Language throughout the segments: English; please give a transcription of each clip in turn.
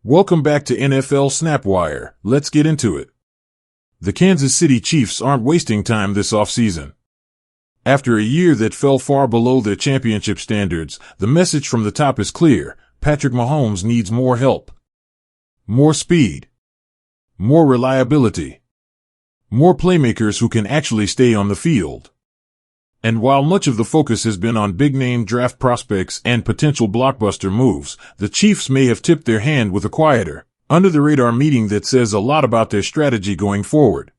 Welcome back to NFL Snapwire. Let's get into it. The Kansas City Chiefs aren't wasting time this offseason. After a year that fell far below their championship standards, the message from the top is clear. Patrick Mahomes needs more help. More speed. More reliability. More playmakers who can actually stay on the field. And while much of the focus has been on big-name draft prospects and potential blockbuster moves, the Chiefs may have tipped their hand with a quieter, under-the-radar meeting that says a lot about their strategy going forward.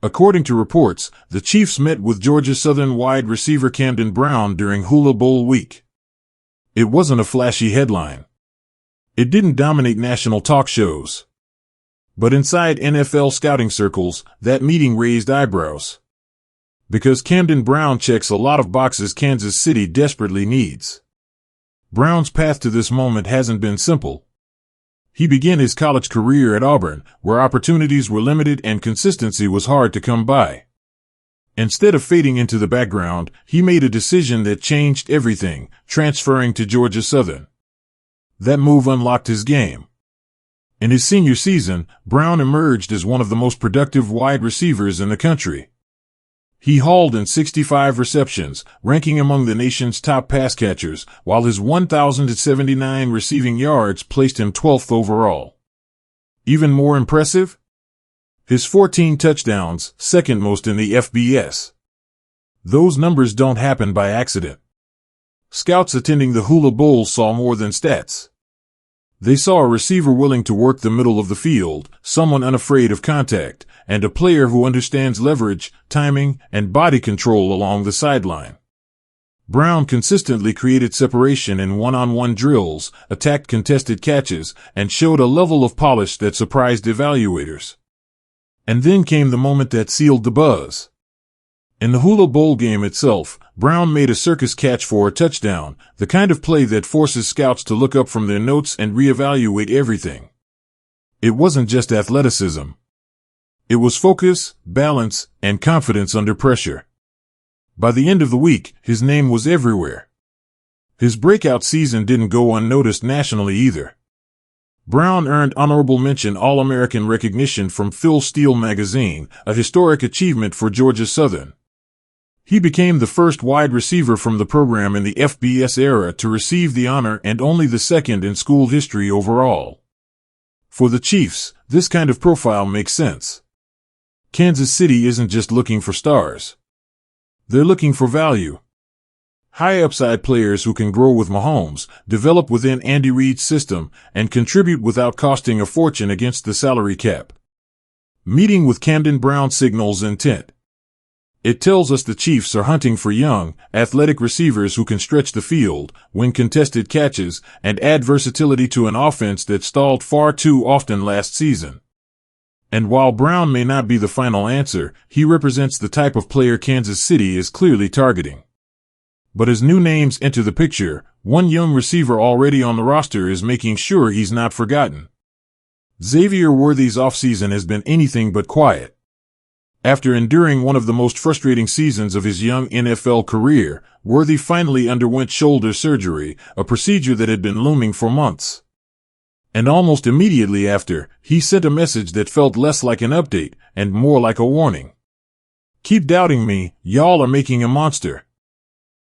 According to reports, the Chiefs met with Georgia Southern wide receiver Camden Brown during Hula Bowl week. It wasn't a flashy headline. It didn't dominate national talk shows. But inside NFL scouting circles, that meeting raised eyebrows. Because Camden Brown checks a lot of boxes Kansas City desperately needs. Brown's path to this moment hasn't been simple. He began his college career at Auburn, where opportunities were limited and consistency was hard to come by. Instead of fading into the background, he made a decision that changed everything, transferring to Georgia Southern. That move unlocked his game. In his senior season, Brown emerged as one of the most productive wide receivers in the country. He hauled in 65 receptions, ranking among the nation's top pass catchers, while his 1,079 receiving yards placed him 12th overall. Even more impressive? His 14 touchdowns, second most in the FBS. Those numbers don't happen by accident. Scouts attending the Hula Bowl saw more than stats. They saw a receiver willing to work the middle of the field, someone unafraid of contact, and a player who understands leverage, timing, and body control along the sideline. Brown consistently created separation in one-on-one drills, attacked contested catches, and showed a level of polish that surprised evaluators. And then came the moment that sealed the buzz. In the Hula Bowl game itself, Brown made a circus catch for a touchdown, the kind of play that forces scouts to look up from their notes and reevaluate everything. It wasn't just athleticism. It was focus, balance, and confidence under pressure. By the end of the week, his name was everywhere. His breakout season didn't go unnoticed nationally either. Brown earned honorable mention All-American recognition from Phil Steele magazine, a historic achievement for Georgia Southern. He became the first wide receiver from the program in the FBS era to receive the honor and only the second in school history overall. For the Chiefs, this kind of profile makes sense. Kansas City isn't just looking for stars. They're looking for value. High-upside players who can grow with Mahomes, develop within Andy Reid's system, and contribute without costing a fortune against the salary cap. Meeting with Camden Brown signals intent. It tells us the Chiefs are hunting for young, athletic receivers who can stretch the field, win contested catches, and add versatility to an offense that stalled far too often last season. And while Brown may not be the final answer, he represents the type of player Kansas City is clearly targeting. But as new names enter the picture, one young receiver already on the roster is making sure he's not forgotten. Xavier Worthy's offseason has been anything but quiet. After enduring one of the most frustrating seasons of his young NFL career, Worthy finally underwent shoulder surgery, a procedure that had been looming for months. And almost immediately after, he sent a message that felt less like an update and more like a warning. "Keep doubting me, y'all are making a monster."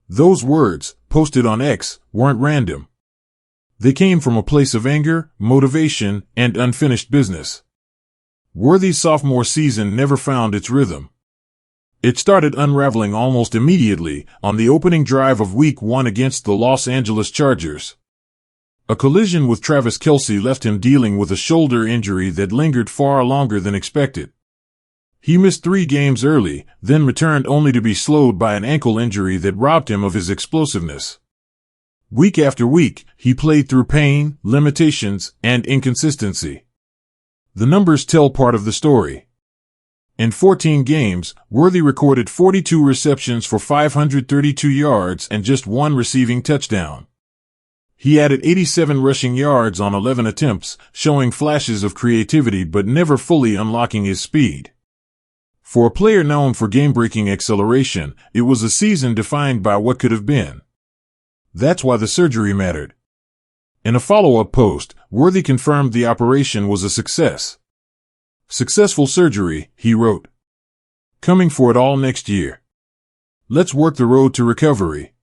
Those words, posted on X, weren't random. They came from a place of anger, motivation, and unfinished business. Worthy's sophomore season never found its rhythm. It started unraveling almost immediately on the opening drive of Week 1 against the Los Angeles Chargers. A collision with Travis Kelce left him dealing with a shoulder injury that lingered far longer than expected. He missed 3 games early, then returned only to be slowed by an ankle injury that robbed him of his explosiveness. Week after week, he played through pain, limitations, and inconsistency. The numbers tell part of the story. In 14 games, Worthy recorded 42 receptions for 532 yards and just 1 receiving touchdown. He added 87 rushing yards on 11 attempts, showing flashes of creativity but never fully unlocking his speed. For a player known for game-breaking acceleration, it was a season defined by what could have been. That's why the surgery mattered. In a follow-up post, Worthy confirmed the operation was a success. "Successful surgery," he wrote. "Coming for it all next year. Let's work the road to recovery."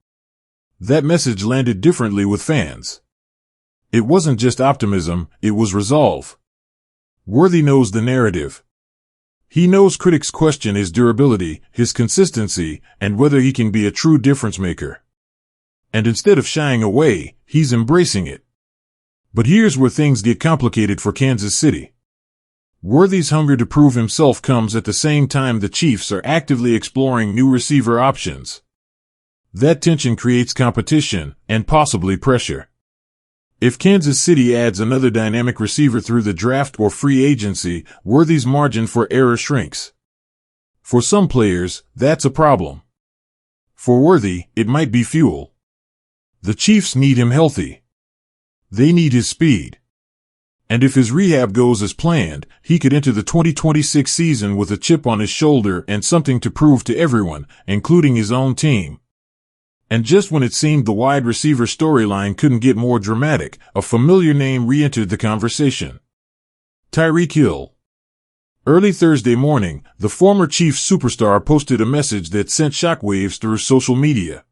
That message landed differently with fans. It wasn't just optimism, it was resolve. Worthy knows the narrative. He knows critics question his durability, his consistency, and whether he can be a true difference maker. And instead of shying away, he's embracing it. But here's where things get complicated for Kansas City. Worthy's hunger to prove himself comes at the same time the Chiefs are actively exploring new receiver options. That tension creates competition, and possibly pressure. If Kansas City adds another dynamic receiver through the draft or free agency, Worthy's margin for error shrinks. For some players, that's a problem. For Worthy, it might be fuel. The Chiefs need him healthy. They need his speed. And if his rehab goes as planned, he could enter the 2026 season with a chip on his shoulder and something to prove to everyone, including his own team. And just when it seemed the wide receiver storyline couldn't get more dramatic, a familiar name re-entered the conversation. Tyreek Hill. Early Thursday morning, the former Chiefs superstar posted a message that sent shockwaves through social media.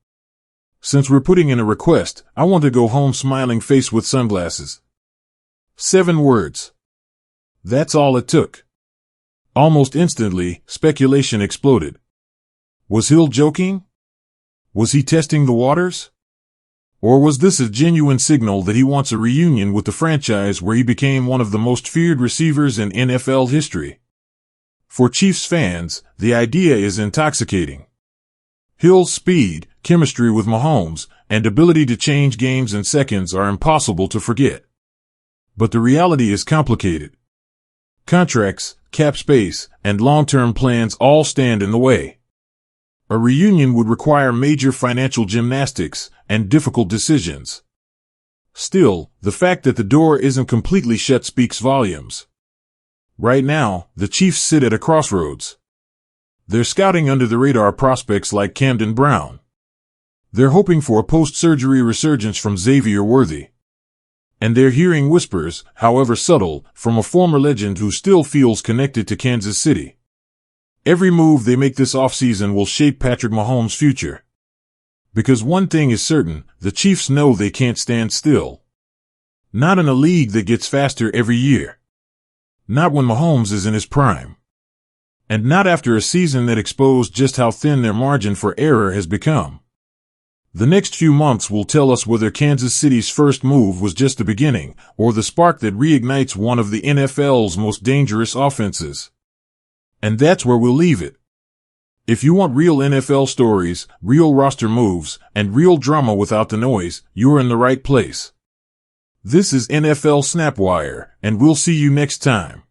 "Since we're putting in a request, I want to go home smiling face with sunglasses." 7 words. That's all it took. Almost instantly, speculation exploded. Was Hill joking? Was he testing the waters? Or was this a genuine signal that he wants a reunion with the franchise where he became one of the most feared receivers in NFL history? For Chiefs fans, the idea is intoxicating. Hill's speed, chemistry with Mahomes, and ability to change games in seconds are impossible to forget. But the reality is complicated. Contracts, cap space, and long-term plans all stand in the way. A reunion would require major financial gymnastics and difficult decisions. Still, the fact that the door isn't completely shut speaks volumes. Right now, the Chiefs sit at a crossroads. They're scouting under-the-radar prospects like Camden Brown. They're hoping for a post-surgery resurgence from Xavier Worthy. And they're hearing whispers, however subtle, from a former legend who still feels connected to Kansas City. Every move they make this offseason will shape Patrick Mahomes' future. Because one thing is certain, the Chiefs know they can't stand still. Not in a league that gets faster every year. Not when Mahomes is in his prime. And not after a season that exposed just how thin their margin for error has become. The next few months will tell us whether Kansas City's first move was just the beginning, or the spark that reignites one of the NFL's most dangerous offenses. And that's where we'll leave it. If you want real NFL stories, real roster moves, and real drama without the noise, you're in the right place. This is NFL Snapwire, and we'll see you next time.